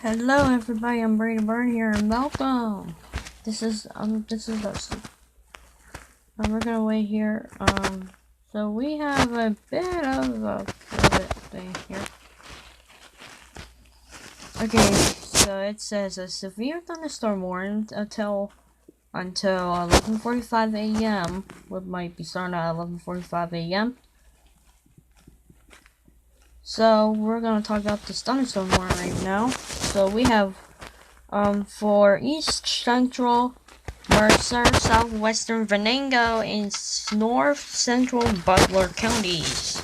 Hello everybody, I'm Brady Burn here and welcome. This is us. We're gonna wait here. So we have a bit of a thing here. Okay, so it says a severe thunderstorm warning until 11:45 a.m. What might be starting at 11:45 a.m. So we're gonna talk about this thunderstorm warning right now. So we have for East Central Mercer, Southwestern Venango, and North Central Butler counties.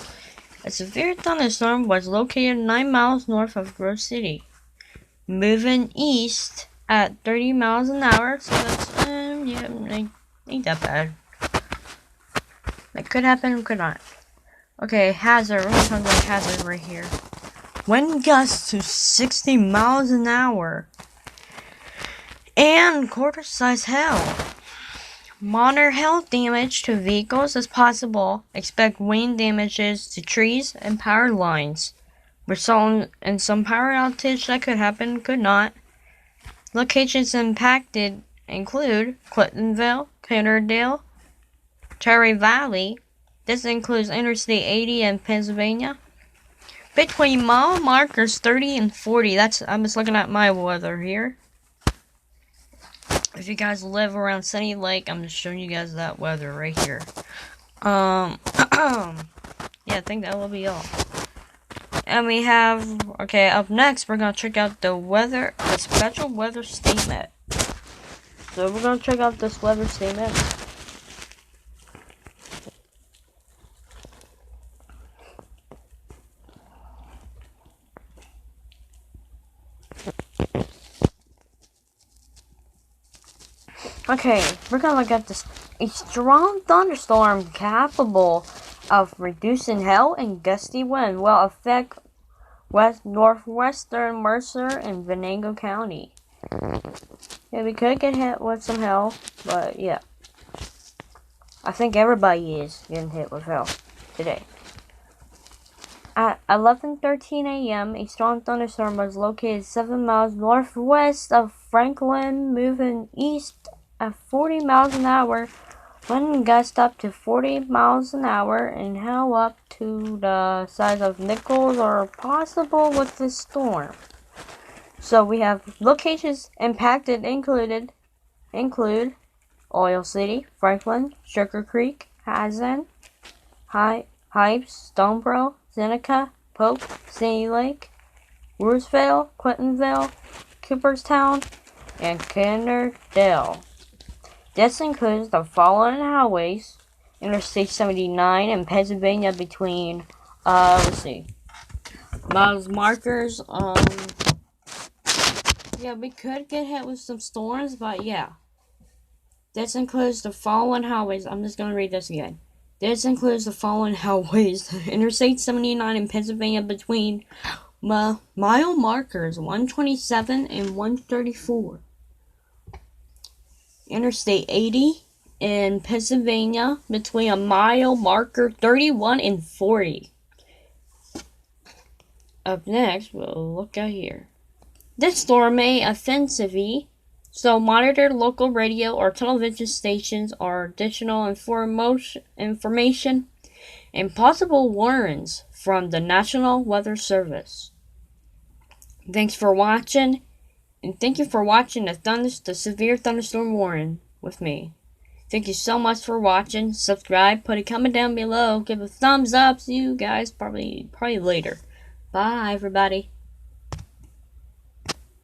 A severe thunderstorm was located 9 miles north of Grove City, moving east at 30 miles an hour. So that's ain't that bad. That could happen, could not. Okay, hazard. We're gonna talk about hazard right here. Wind gusts to 60 miles an hour. And quarter-size hail. Monitor hail damage to vehicles as possible. Expect wind damages to trees and power lines, resulting in some power outage that could happen, could not. Locations impacted include Clintonville, Kennerdale, Cherry Valley. This includes Interstate 80 in Pennsylvania. Between mile markers 30 and 40. I'm just looking at my weather here. If you guys live around Sunny Lake, I'm just showing you guys that weather right here. Yeah, I think that will be all. And we have, okay, up next, we're going to check out the special weather statement. So we're going to check out this weather statement. Okay, we're gonna look at this. A strong thunderstorm capable of reducing hail and gusty wind will affect northwestern Mercer and Venango County. Yeah, we could get hit with some hail, but yeah. I think everybody is getting hit with hail today. At 11:13 a.m., a strong thunderstorm was located 7 miles northwest of Franklin, moving east at 40 miles an hour, wind gust up to 40 miles an hour, and hail up to the size of nickels are possible with this storm. So we have locations impacted include Oil City, Franklin, Sugar Creek, Hazen, Hypes, Stoneboro, Seneca, Pope, Sandy Lake, Roosevelt, Clintonville, Cooperstown, and Kennerdale. This includes the following highways: Interstate 79 in Pennsylvania between, miles markers, yeah, we could get hit with some storms, but yeah. This includes the following highways. I'm just going to read this again. This includes the following highways: Interstate 79 in Pennsylvania between mile markers 127 and 134. Interstate 80 in Pennsylvania between a mile marker 31 and 40. Up next, we'll look at here. This storm may offensively, so monitor local radio or television stations or additional information and possible warnings from the National Weather Service. Thanks for watching, and thank you for watching the severe thunderstorm warning with me. Thank you so much for watching. Subscribe, put a comment down below, give a thumbs up. See you guys probably later. Bye, everybody.